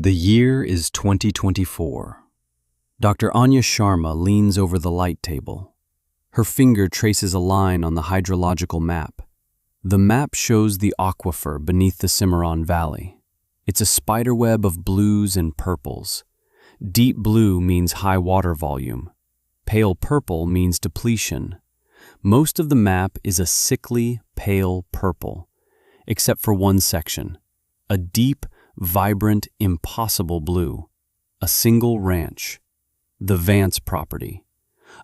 The year is 2024. Dr. Anya Sharma leans over the light table. Her finger traces a line on the hydrological map. The map shows the aquifer beneath the Cimarron Valley. It's a spiderweb of blues and purples. Deep blue means high water volume. Pale purple means depletion. Most of the map is a sickly, pale purple, except for one section, a deep, vibrant, impossible blue, a single ranch, the Vance property,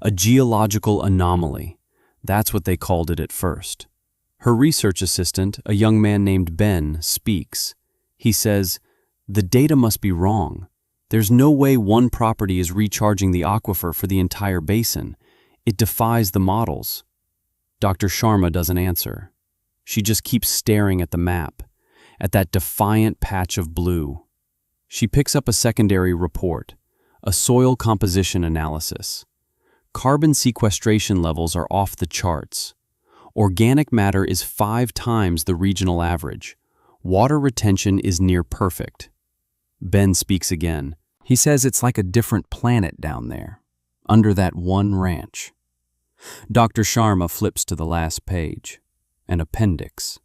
a geological anomaly. That's what they called it at first. Her research assistant, a young man named Ben, speaks. He says, "The data must be wrong. There's no way one property is recharging the aquifer for the entire basin. It defies the models." Dr. Sharma doesn't answer. She just keeps staring at the map, at that defiant patch of blue. She picks up a secondary report, a soil composition analysis. Carbon sequestration levels are off the charts. Organic matter is 5 times the regional average. Water retention is near perfect. Ben speaks again. He says it's like a different planet down there, under that one ranch. Dr. Sharma flips to the last page, an appendix.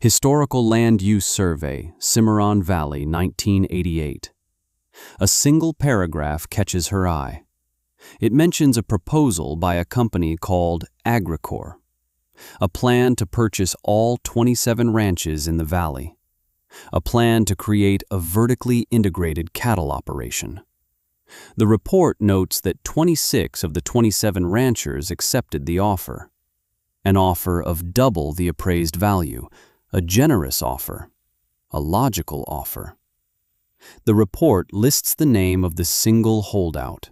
Historical Land Use Survey, Cimarron Valley, 1988. A single paragraph catches her eye. It mentions a proposal by a company called Corp, a plan to purchase all 27 ranches in the valley, a plan to create a vertically integrated cattle operation. The report notes that 26 of the 27 ranchers accepted the offer, an offer of double the appraised value, a generous offer, a logical offer. The report lists the name of the single holdout,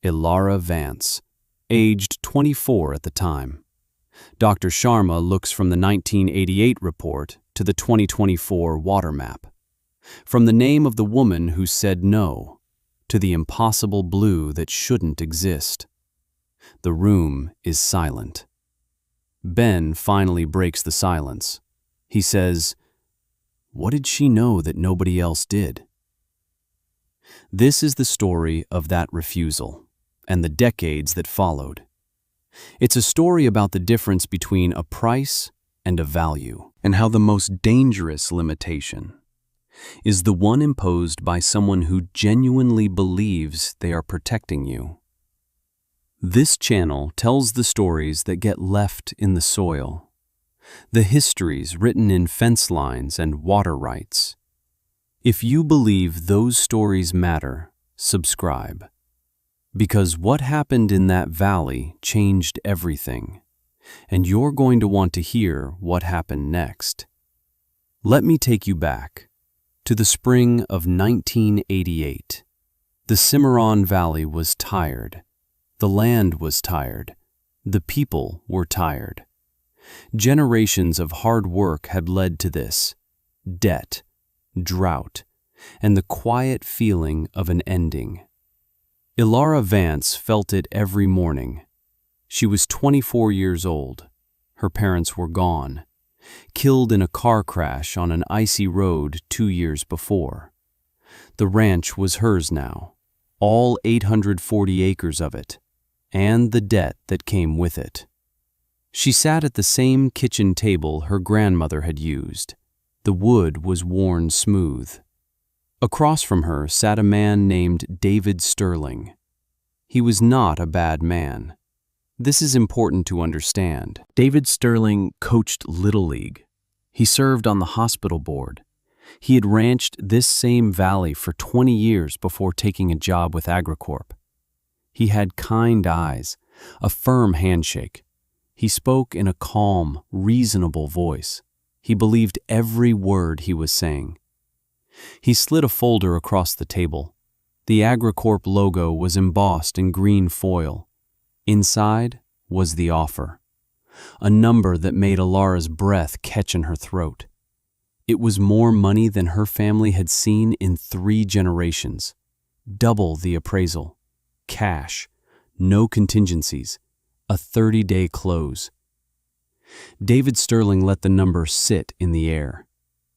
Ilara Vance, aged 24 at the time. Dr. Sharma looks from the 1988 report to the 2024 water map, from the name of the woman who said no to the impossible blue that shouldn't exist. The room is silent. Ben finally breaks the silence. He says, "What did she know that nobody else did?" This is the story of that refusal and the decades that followed. It's a story about the difference between a price and a value, and how the most dangerous limitation is the one imposed by someone who genuinely believes they are protecting you. This channel tells the stories that get left in the soil, the histories written in fence lines and water rights. If you believe those stories matter, subscribe. Because what happened in that valley changed everything, and you're going to want to hear what happened next. Let me take you back to the spring of 1988. The Cimarron Valley was tired. The land was tired. The people were tired. Generations of hard work had led to this: debt, drought, and the quiet feeling of an ending. Ilara Vance felt it every morning. She was 24 years old. Her parents were gone, killed in a car crash on an icy road 2 years before. The ranch was hers now, all 840 acres of it, and the debt that came with it. She sat at the same kitchen table her grandmother had used. The wood was worn smooth. Across from her sat a man named David Sterling. He was not a bad man. This is important to understand. David Sterling coached Little League. He served on the hospital board. He had ranched this same valley for 20 years before taking a job with Corp. He had kind eyes, a firm handshake. He spoke in a calm, reasonable voice. He believed every word he was saying. He slid a folder across the table. The Corp logo was embossed in green foil. Inside was the offer, a number that made Ilara's breath catch in her throat. It was more money than her family had seen in 3 generations. Double the appraisal. Cash. No contingencies. A 30-day close. David Sterling let the number sit in the air.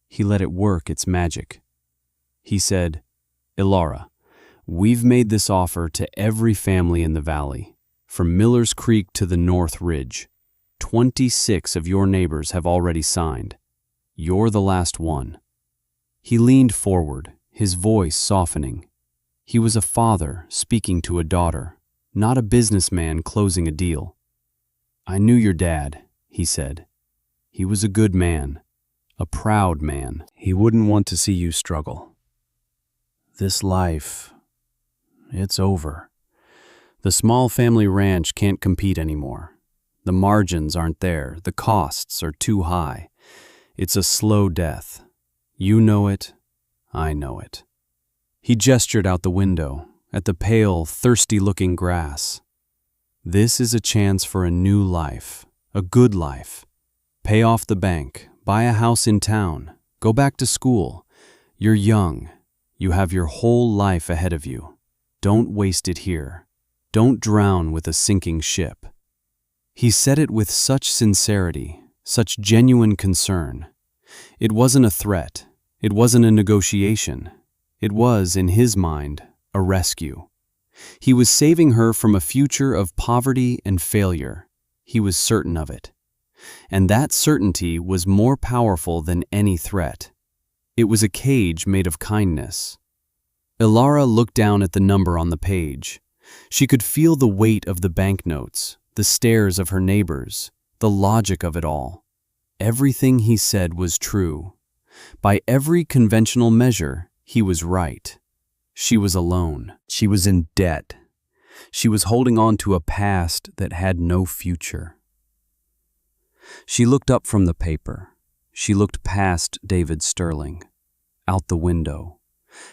He let it work its magic. He said, "Ilara, we've made this offer to every family in the valley, from Miller's Creek to the North Ridge. 26 of your neighbors have already signed. You're the last one." He leaned forward, his voice softening. He was a father speaking to a daughter, not a businessman closing a deal. "I knew your dad," he said. "He was a good man, a proud man. He wouldn't want to see you struggle. This life, it's over. The small family ranch can't compete anymore. The margins aren't there. The costs are too high. It's a slow death. You know it. I know it." He gestured out the window, at the pale, thirsty-looking grass. "This is a chance for a new life, a good life. Pay off the bank, buy a house in town, go back to school. You're young. You have your whole life ahead of you. Don't waste it here. Don't drown with a sinking ship." He said it with such sincerity, such genuine concern. It wasn't a threat. It wasn't a negotiation. It was, in his mind, a rescue. He was saving her from a future of poverty and failure. He was certain of it. And that certainty was more powerful than any threat. It was a cage made of kindness. Ilara looked down at the number on the page. She could feel the weight of the banknotes, the stares of her neighbors, the logic of it all. Everything he said was true. By every conventional measure, he was right. She was alone. She was in debt. She was holding on to a past that had no future. She looked up from the paper. She looked past David Sterling, out the window,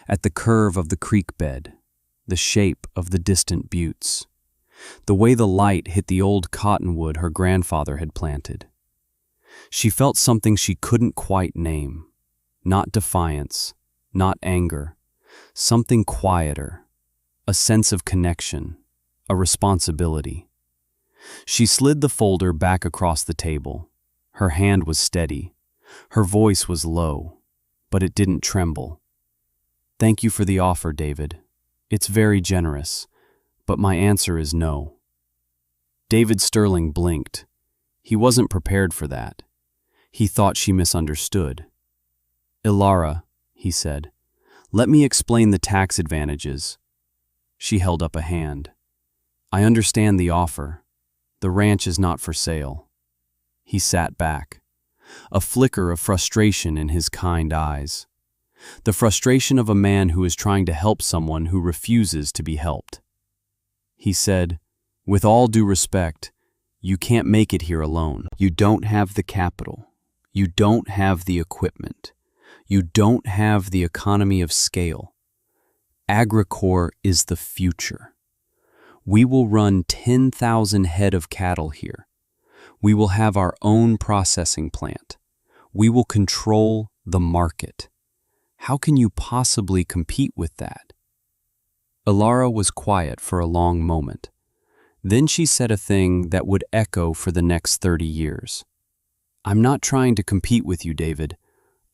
at the curve of the creek bed, the shape of the distant buttes, the way the light hit the old cottonwood her grandfather had planted. She felt something she couldn't quite name. Not defiance, not anger, something quieter, a sense of connection, a responsibility. She slid the folder back across the table. Her hand was steady. Her voice was low, but it didn't tremble. "Thank you for the offer, David. It's very generous, but my answer is no." David Sterling blinked. He wasn't prepared for that. He thought she misunderstood. "Ilara," he said, "let me explain the tax advantages." She held up a hand. "I understand the offer. The ranch is not for sale." He sat back, a flicker of frustration in his kind eyes. The frustration of a man who is trying to help someone who refuses to be helped. He said, "With all due respect, you can't make it here alone. You don't have the capital. You don't have the equipment. You don't have the economy of scale. AgriCorp is the future. We will run 10,000 head of cattle here. We will have our own processing plant. We will control the market. How can you possibly compete with that?" Ilara was quiet for a long moment. Then she said a thing that would echo for the next 30 years. "I'm not trying to compete with you, David.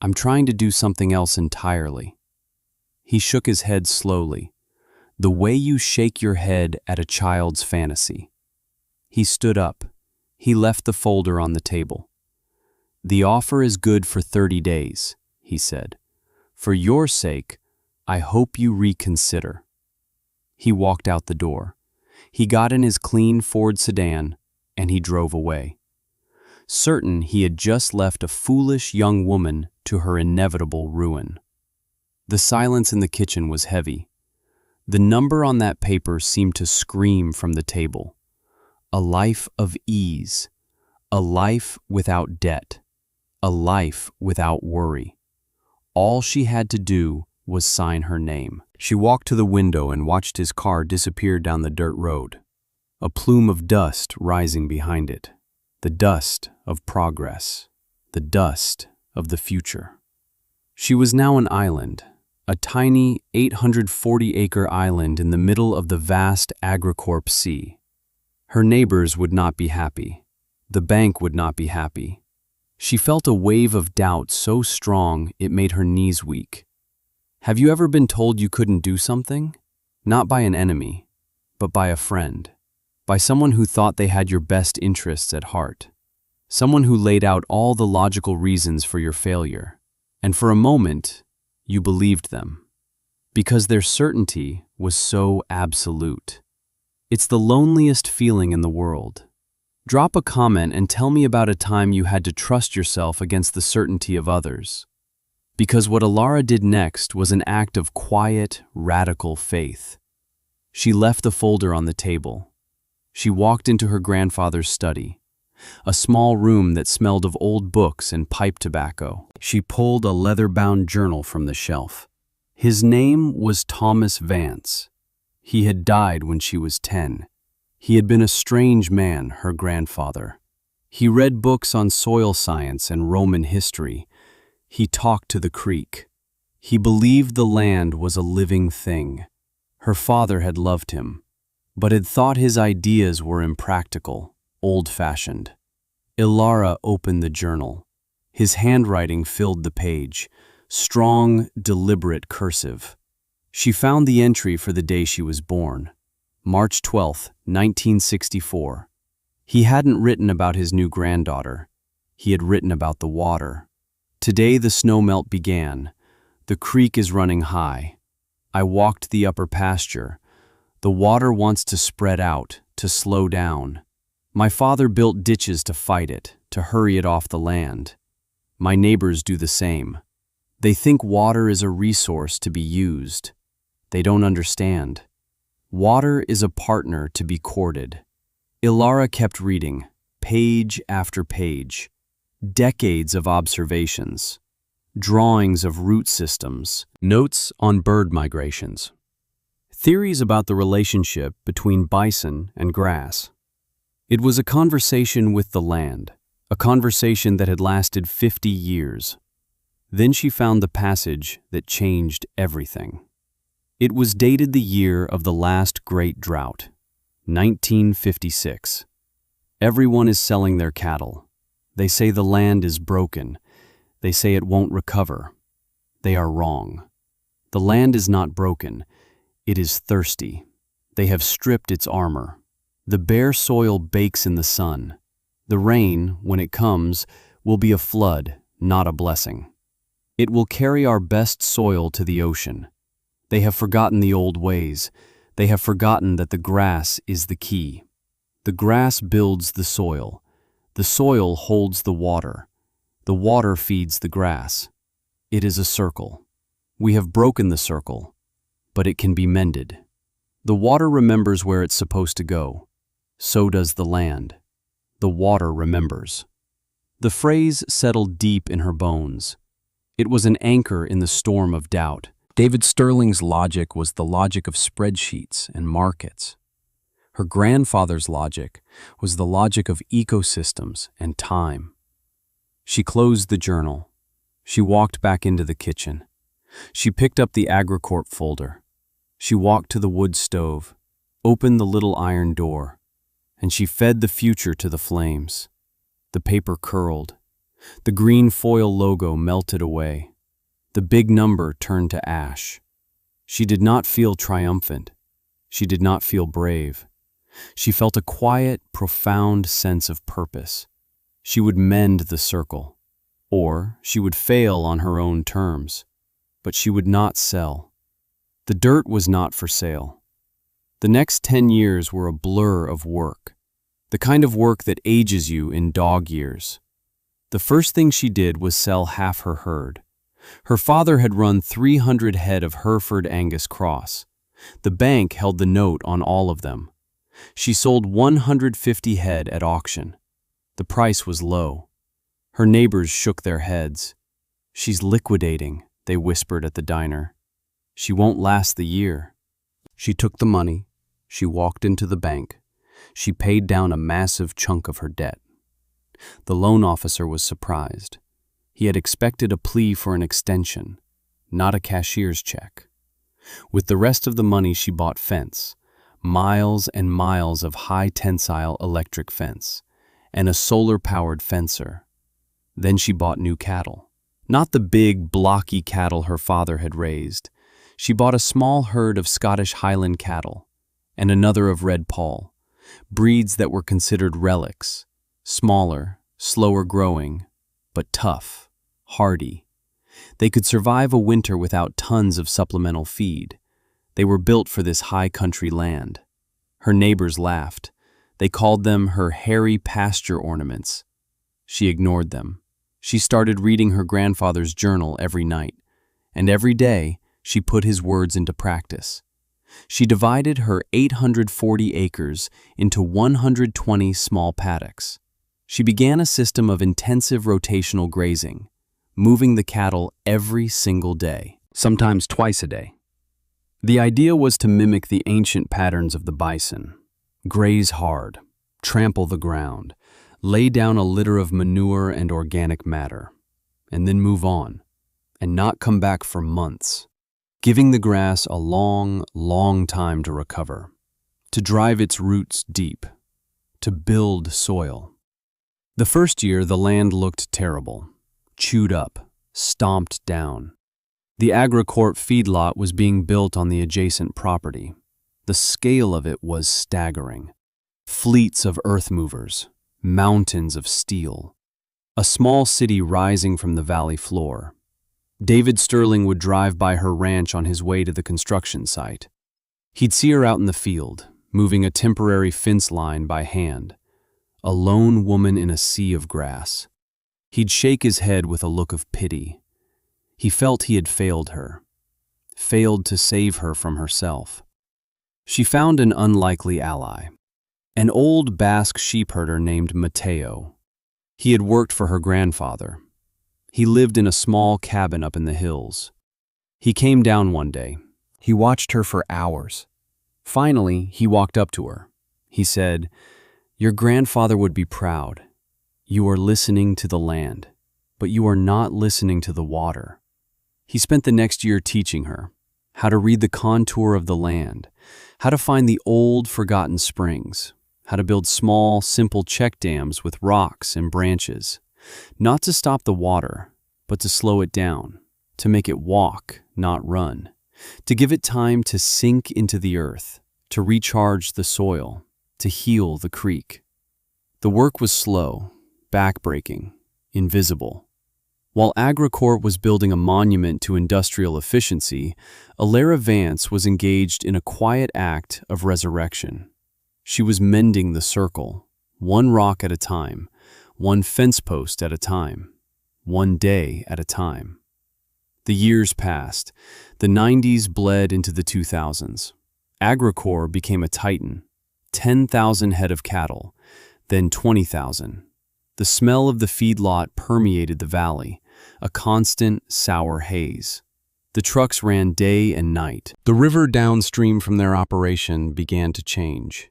I'm trying to do something else entirely." He shook his head slowly, the way you shake your head at a child's fantasy. He stood up. He left the folder on the table. "The offer is good for 30 days, he said. "For your sake, I hope you reconsider." He walked out the door. He got in his clean Ford sedan, and he drove away. Certain he had just left a foolish young woman to her inevitable ruin. The silence in the kitchen was heavy. The number on that paper seemed to scream from the table. A life of ease, a life without debt, a life without worry. All she had to do was sign her name. She walked to the window and watched his car disappear down the dirt road, a plume of dust rising behind it, the dust of progress, the dust of the future. She was now an island, a tiny 840-acre island in the middle of the vast AgriCorp Sea. Her neighbors would not be happy. The bank would not be happy. She felt a wave of doubt so strong it made her knees weak. Have you ever been told you couldn't do something? Not by an enemy, but by a friend. By someone who thought they had your best interests at heart. Someone who laid out all the logical reasons for your failure. And for a moment, you believed them. Because their certainty was so absolute. It's the loneliest feeling in the world. Drop a comment and tell me about a time you had to trust yourself against the certainty of others. Because what Ilara did next was an act of quiet, radical faith. She left the folder on the table. She walked into her grandfather's study, a small room that smelled of old books and pipe tobacco. She pulled a leather-bound journal from the shelf. His name was Thomas Vance. He had died when she was 10. He had been a strange man, her grandfather. He read books on soil science and Roman history. He talked to the creek. He believed the land was a living thing. Her father had loved him, but had thought his ideas were impractical, old-fashioned. Ilara opened the journal. His handwriting filled the page, strong, deliberate cursive. She found the entry for the day she was born, March 12, 1964. He hadn't written about his new granddaughter. He had written about the water. Today the snowmelt began. The creek is running high. I walked the upper pasture. The water wants to spread out, to slow down. My father built ditches to fight it, to hurry it off the land. My neighbors do the same. They think water is a resource to be used. They don't understand. Water is a partner to be courted. Ilara kept reading, page after page. Decades of observations, drawings of root systems, notes on bird migrations, theories about the relationship between bison and grass. It was a conversation with the land, a conversation that had lasted 50 years. Then she found the passage that changed everything. It was dated the year of the last great drought, 1956. Everyone is selling their cattle. They say the land is broken. They say it won't recover. They are wrong. The land is not broken. It is thirsty. They have stripped its armor. The bare soil bakes in the sun. The rain, when it comes, will be a flood, not a blessing. It will carry our best soil to the ocean. They have forgotten the old ways. They have forgotten that the grass is the key. The grass builds the soil. The soil holds the water. The water feeds the grass. It is a circle. We have broken the circle, but it can be mended. The water remembers where it's supposed to go. So does the land. The water remembers. The phrase settled deep in her bones. It was an anchor in the storm of doubt. David Sterling's logic was the logic of spreadsheets and markets. Her grandfather's logic was the logic of ecosystems and time. She closed the journal. She walked back into the kitchen. She picked up the AgriCorp folder. She walked to the wood stove, opened the little iron door, and she fed the future to the flames. The paper curled. The green foil logo melted away. The big number turned to ash. She did not feel triumphant. She did not feel brave. She felt a quiet, profound sense of purpose. She would mend the circle, or she would fail on her own terms, but she would not sell. The dirt was not for sale. The next 10 years were a blur of work, the kind of work that ages you in dog years. The first thing she did was sell half her herd. Her father had run 300 head of Hereford Angus Cross. The bank held the note on all of them. She sold 150 head at auction. The price was low. Her neighbors shook their heads. "She's liquidating," they whispered at the diner. "She won't last the year." She took the money. She walked into the bank. She paid down a massive chunk of her debt. The loan officer was surprised. He had expected a plea for an extension, not a cashier's check. With the rest of the money, she bought fence, miles and miles of high-tensile electric fence, and a solar-powered fencer. Then she bought new cattle. Not the big, blocky cattle her father had raised. She bought a small herd of Scottish Highland cattle and another of Red Poll, breeds that were considered relics, smaller, slower growing, but tough, hardy. They could survive a winter without tons of supplemental feed. They were built for this high country land. Her neighbors laughed. They called them her hairy pasture ornaments. She ignored them. She started reading her grandfather's journal every night, and every day she put his words into practice. She divided her 840 acres into 120 small paddocks. She began a system of intensive rotational grazing, moving the cattle every single day, sometimes twice a day. The idea was to mimic the ancient patterns of the bison: graze hard, trample the ground, lay down a litter of manure and organic matter, and then move on, and not come back for months, giving the grass a long, long time to recover, to drive its roots deep, to build soil. The first year, the land looked terrible, chewed up, stomped down. The Corp feedlot was being built on the adjacent property. The scale of it was staggering. Fleets of earth movers, mountains of steel, a small city rising from the valley floor. David Sterling would drive by her ranch on his way to the construction site. He'd see her out in the field, moving a temporary fence line by hand, a lone woman in a sea of grass. He'd shake his head with a look of pity. He felt he had failed her, failed to save her from herself. She found an unlikely ally, an old Basque sheepherder named Mateo. He had worked for her grandfather. He lived in a small cabin up in the hills. He came down one day. He watched her for hours. Finally, he walked up to her. He said, "Your grandfather would be proud. You are listening to the land, but you are not listening to the water." He spent the next year teaching her how to read the contour of the land, how to find the old, forgotten springs, how to build small, simple check dams with rocks and branches, not to stop the water, but to slow it down, to make it walk, not run, to give it time to sink into the earth, to recharge the soil, to heal the creek. The work was slow, backbreaking, invisible. While Corp was building a monument to industrial efficiency, Alara Vance was engaged in a quiet act of resurrection. She was mending the circle, one rock at a time, one fence post at a time, one day at a time. The years passed. The 90s bled into the 2000s. Corp became a titan. 10,000 head of cattle, then 20,000. The smell of the feedlot permeated the valley, a constant, sour haze. The trucks ran day and night. The river downstream from their operation began to change.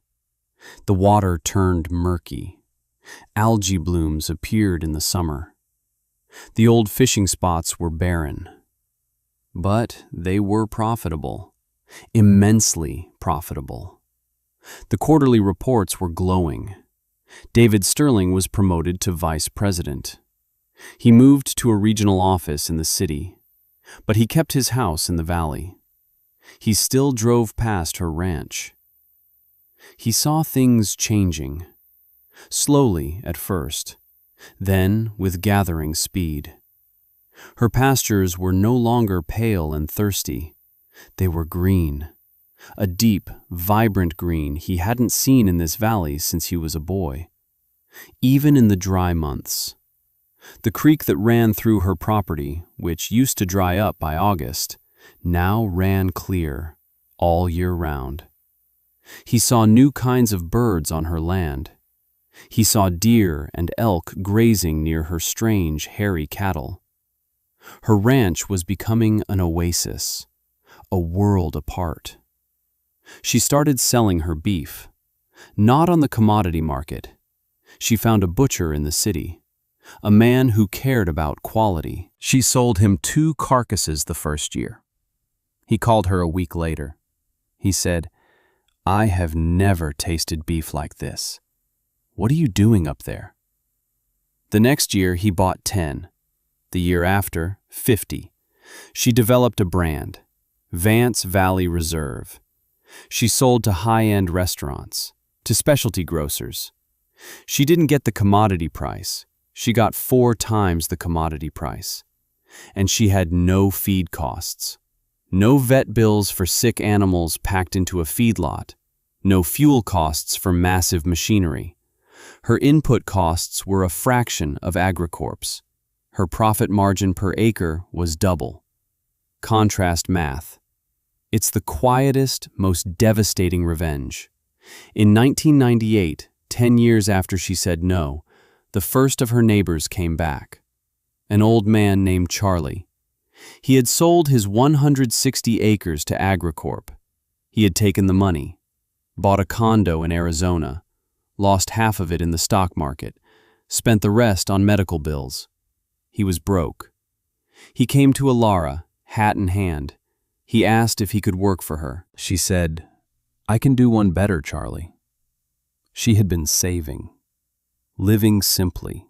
The water turned murky. Algae blooms appeared in the summer. The old fishing spots were barren. But they were profitable, immensely profitable. The quarterly reports were glowing. David Sterling was promoted to vice president. He moved to a regional office in the city, but he kept his house in the valley. He still drove past her ranch. He saw things changing, slowly at first, then with gathering speed. Her pastures were no longer pale and thirsty. They were green, a deep, vibrant green he hadn't seen in this valley since he was a boy. Even in the dry months. The creek that ran through her property, which used to dry up by August, now ran clear, all year round. He saw new kinds of birds on her land. He saw deer and elk grazing near her strange, hairy cattle. Her ranch was becoming an oasis, a world apart. She started selling her beef, not on the commodity market. She found a butcher in the city, a man who cared about quality. She sold him 2 carcasses the first year. He called her a week later. He said, "I have never tasted beef like this. What are you doing up there?" The next year he bought 10. The year after, 50. She developed a brand, Vance Valley Reserve. She sold to high-end restaurants, to specialty grocers. She didn't get the commodity price. She got 4 times the commodity price. And she had no feed costs. No vet bills for sick animals packed into a feedlot. No fuel costs for massive machinery. Her input costs were a fraction of Agricorp's. Her profit margin per acre was double. Contrast math. It's the quietest, most devastating revenge. In 1998, 10 years after she said no, the first of her neighbors came back. An old man named Charlie. He had sold his 160 acres to Agricorp. He had taken the money, bought a condo in Arizona, lost half of it in the stock market, spent the rest on medical bills. He was broke. He came to Alara, hat in hand. He asked if he could work for her. She said, "I can do one better, Charlie." She had been saving, living simply,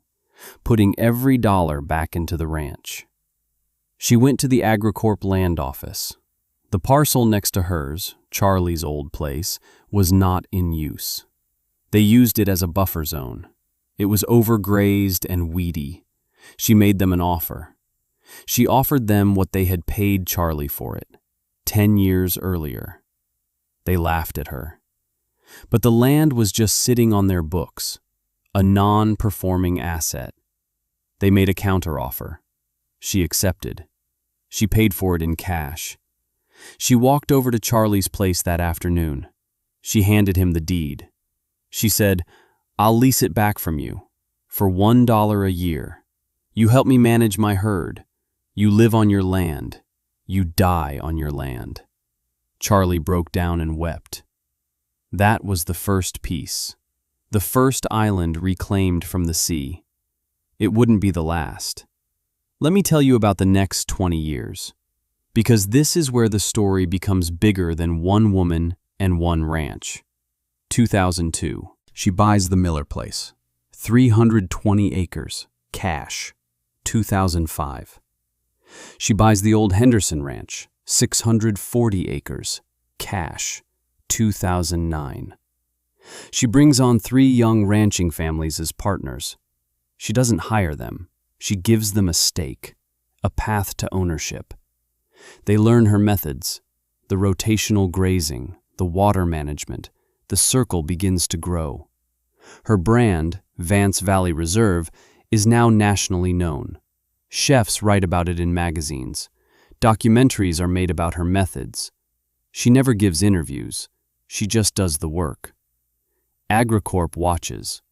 putting every dollar back into the ranch. She went to the Agricorp land office. The parcel next to hers, Charlie's old place, was not in use. They used it as a buffer zone. It was overgrazed and weedy. She made them an offer. She offered them what they had paid Charlie for it, 10 years earlier. They laughed at her. But the land was just sitting on their books, a non-performing asset. They made a counteroffer. She accepted. She paid for it in cash. She walked over to Charlie's place that afternoon. She handed him the deed. She said, "I'll lease it back from you for $1 a year. You help me manage my herd. You live on your land. You die on your land." Charlie broke down and wept. That was the first piece, the first island reclaimed from the sea. It wouldn't be the last. Let me tell you about the next 20 years, because this is where the story becomes bigger than one woman and one ranch. 2002. She buys the Miller place, 320 acres, cash. 2005. She buys the old Henderson Ranch, 640 acres, cash. 2009. She brings on 3 young ranching families as partners. She doesn't hire them. She gives them a stake, a path to ownership. They learn her methods, the rotational grazing, the water management. The circle begins to grow. Her brand, Vance Valley Reserve, is now nationally known. Chefs write about it in magazines. Documentaries are made about her methods. She never gives interviews. She just does the work. Agricorp watches.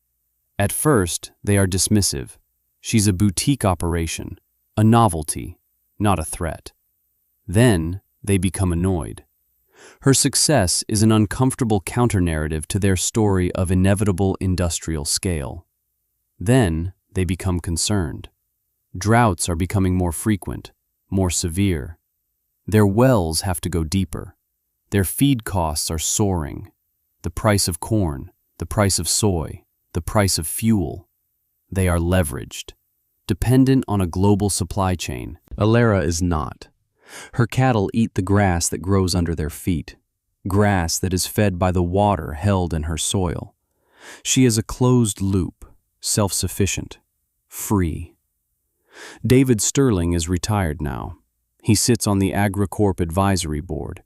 At first, they are dismissive. She's a boutique operation, a novelty, not a threat. Then, they become annoyed. Her success is an uncomfortable counter-narrative to their story of inevitable industrial scale. Then, they become concerned. Droughts are becoming more frequent, more severe. Their wells have to go deeper. Their feed costs are soaring. The price of corn, the price of soy, the price of fuel. They are leveraged, dependent on a global supply chain. Alara is not. Her cattle eat the grass that grows under their feet, grass that is fed by the water held in her soil. She is a closed loop, self-sufficient, free. David Sterling is retired now. He sits on the Agricorp advisory board.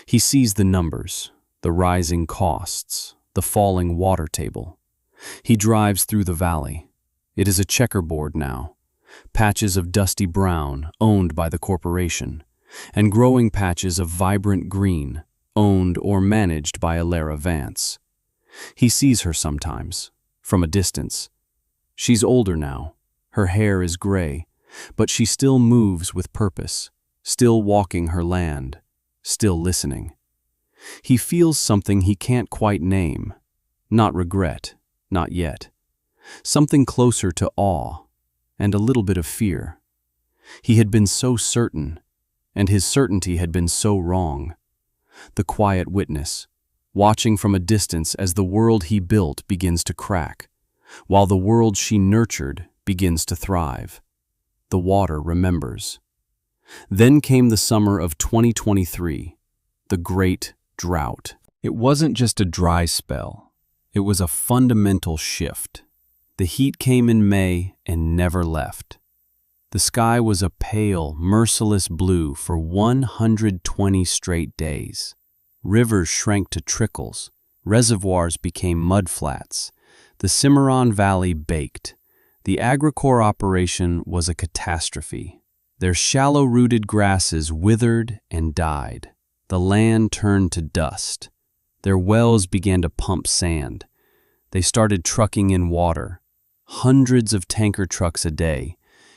He sees the numbers, the rising costs, the falling water table. He drives through the valley. It is a checkerboard now. Patches of dusty brown, owned by the corporation, and growing patches of vibrant green, owned or managed by Alara Vance. He sees her sometimes, from a distance. She's older now. Her hair is gray, but she still moves with purpose, still walking her land, still listening. He feels something he can't quite name. Not regret, not yet. Something closer to awe, and a little bit of fear. He had been so certain, and his certainty had been so wrong. The quiet witness, watching from a distance as the world he built begins to crack, while the world she nurtured begins to thrive. the water remembers. Then came the summer of 2023, the Great Drought. It wasn't just a dry spell. It was a fundamental shift. The heat came in May and never left. The sky was a pale, merciless blue for 120 straight days. Rivers shrank to trickles. Reservoirs became mudflats. The Cimarron Valley baked. The AgriCorp operation was a catastrophe. Their shallow-rooted grasses withered and died. The land turned to dust. Their wells began to pump sand. They started trucking in water. Hundreds of tanker trucks a day.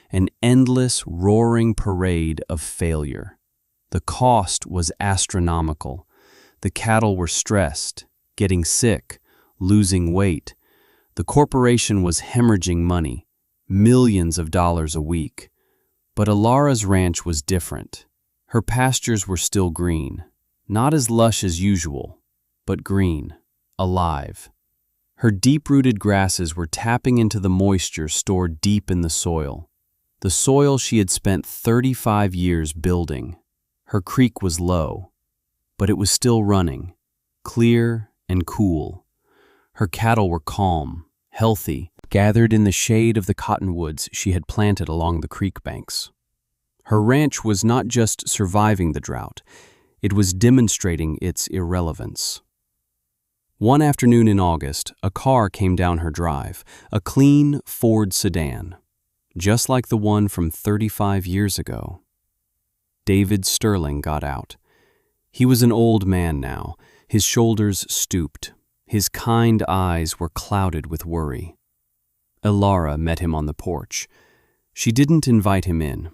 An endless, roaring parade of failure. The cost was astronomical. The cattle were stressed, getting sick, losing weight. The corporation was hemorrhaging money, millions of dollars a week. But Ilara's ranch was different. Her pastures were still green, not as lush as usual, but green, alive. Her deep-rooted grasses were tapping into the moisture stored deep in the soil she had spent 35 years building. Her creek was low, but it was still running, clear and cool. Her cattle were calm, healthy, gathered in the shade of the cottonwoods she had planted along the creek banks. Her ranch was not just surviving the drought, it was demonstrating its irrelevance. One afternoon in August, a car came down her drive, a clean Ford sedan, just like the one from 35 years ago. David Sterling got out. He was an old man now, his shoulders stooped. His kind eyes were clouded with worry. Ilara met him on the porch. She didn't invite him in.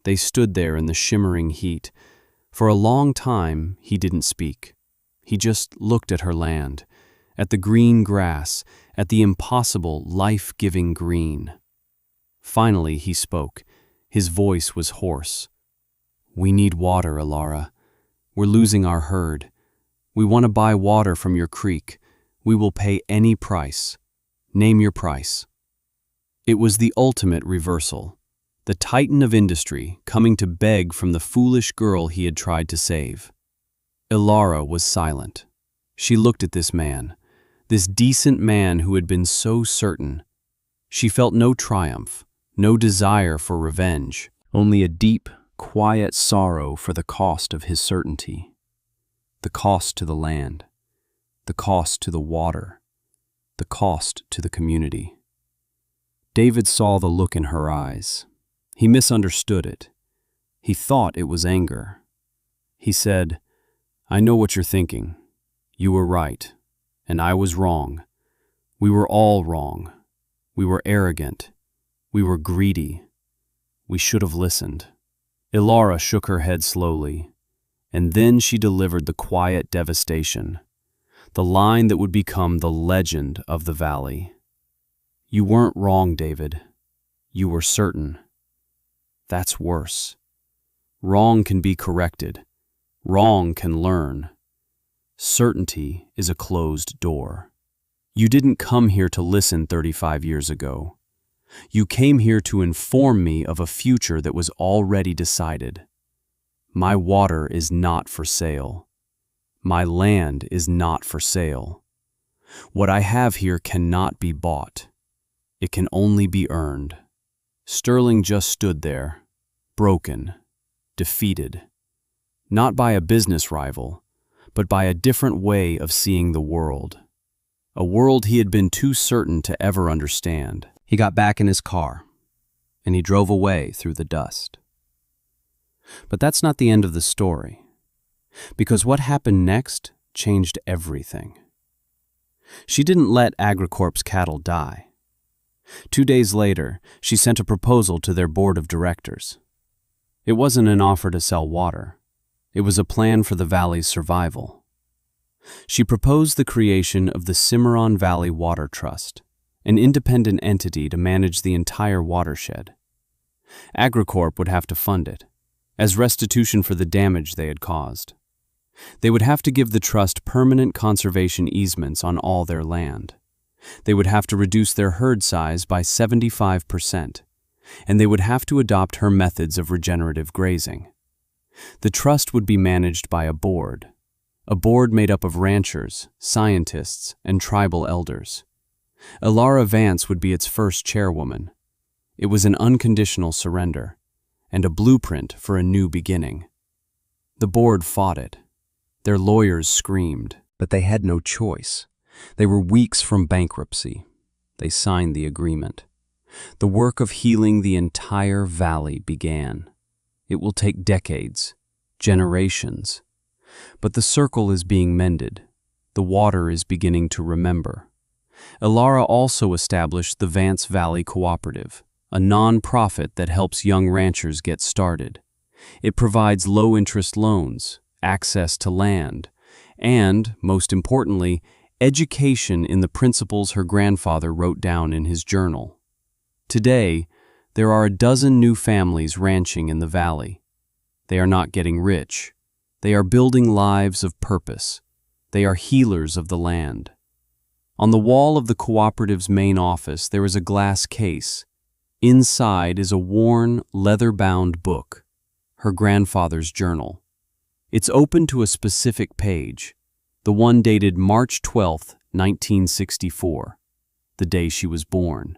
They stood there in the shimmering heat. For a long time, he didn't speak. He just looked at her land, at the green grass, at the impossible, life-giving green. Finally, he spoke. His voice was hoarse. "We need water, Ilara. We're losing our herd. We want to buy water from your creek. We will pay any price. Name your price." It was the ultimate reversal. The titan of industry coming to beg from the foolish girl he had tried to save. Ilara was silent. She looked at this man, this decent man who had been so certain. She felt no triumph, no desire for revenge, only a deep, quiet sorrow for the cost of his certainty. The cost to the land, the cost to the water, the cost to the community. David saw the look in her eyes. He misunderstood it. He thought it was anger. He said, "I know what you're thinking. You were right, and I was wrong. We were all wrong. We were arrogant. We were greedy. We should have listened." Ilara shook her head slowly, and then she delivered the quiet devastation, the line that would become the legend of the valley. "You weren't wrong, David. You were certain. That's worse. Wrong can be corrected. Wrong can learn. Certainty is a closed door. You didn't come here to listen 35 years ago. You came here to inform me of a future that was already decided. My water is not for sale. My land is not for sale. What I have here cannot be bought. It can only be earned." Sterling just stood there, broken, defeated, not by a business rival, but by a different way of seeing the world, a world he had been too certain to ever understand. He got back in his car, and he drove away through the dust. But that's not the end of the story, because what happened next changed everything. She didn't let AgriCorp's cattle die. 2 days later, she sent a proposal to their board of directors. It wasn't an offer to sell water. It was a plan for the valley's survival. She proposed the creation of the Cimarron Valley Water Trust, an independent entity to manage the entire watershed. AgriCorp would have to fund it, as restitution for the damage they had caused. They would have to give the trust permanent conservation easements on all their land. They would have to reduce their herd size by 75%, and they would have to adopt her methods of regenerative grazing. The trust would be managed by a board made up of ranchers, scientists, and tribal elders. Elara Vance would be its first chairwoman. It was an unconditional surrender, and a blueprint for a new beginning. The board fought it. Their lawyers screamed, but they had no choice. They were weeks from bankruptcy. They signed the agreement. The work of healing the entire valley began. It will take decades, generations. But the circle is being mended. The water is beginning to remember. Elara also established the Vance Valley Cooperative, a non-profit that helps young ranchers get started. It provides low-interest loans, access to land, and, most importantly, education in the principles her grandfather wrote down in his journal. Today, there are a dozen new families ranching in the valley. They are not getting rich. They are building lives of purpose. They are healers of the land. On the wall of the cooperative's main office, there is a glass case. Inside is a worn, leather-bound book, her grandfather's journal. It's open to a specific page, the one dated March 12, 1964, the day she was born.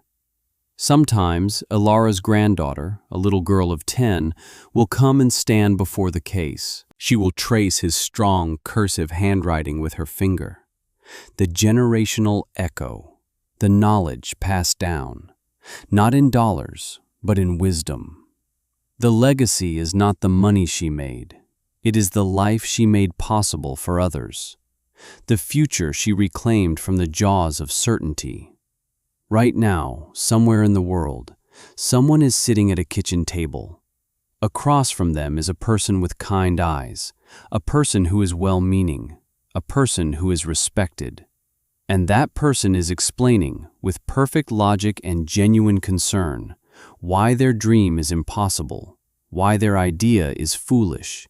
Sometimes, Elara's granddaughter, a little girl of 10, will come and stand before the case. She will trace his strong, cursive handwriting with her finger. The generational echo, the knowledge passed down, not in dollars, but in wisdom. The legacy is not the money she made. It is the life she made possible for others. The future she reclaimed from the jaws of certainty. Right now, somewhere in the world, someone is sitting at a kitchen table. Across from them is a person with kind eyes, a person who is well-meaning, a person who is respected. And that person is explaining, with perfect logic and genuine concern, why their dream is impossible, why their idea is foolish,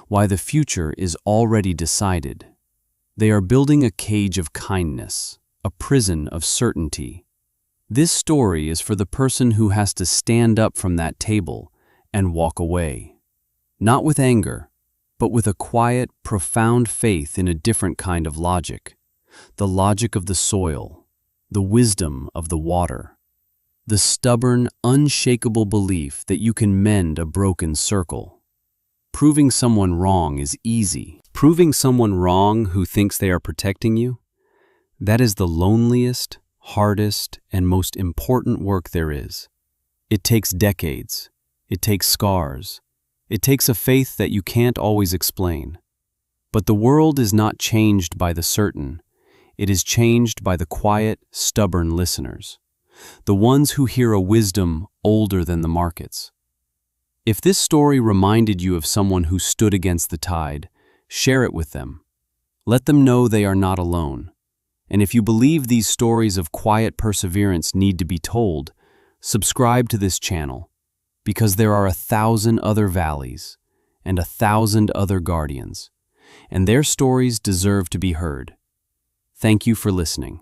why the future is already decided. They are building a cage of kindness, a prison of certainty. This story is for the person who has to stand up from that table and walk away. Not with anger, but with a quiet, profound faith in a different kind of logic. The logic of the soil, the wisdom of the water. The stubborn, unshakable belief that you can mend a broken circle. Proving someone wrong is easy. Proving someone wrong who thinks they are protecting you, that is the loneliest, hardest, and most important work there is. It takes decades. It takes scars. It takes a faith that you can't always explain. But the world is not changed by the certain. It is changed by the quiet, stubborn listeners, the ones who hear a wisdom older than the markets. If this story reminded you of someone who stood against the tide, share it with them. Let them know they are not alone. And if you believe these stories of quiet perseverance need to be told, subscribe to this channel, because there are 1,000 other valleys and 1,000 other guardians, and their stories deserve to be heard. Thank you for listening.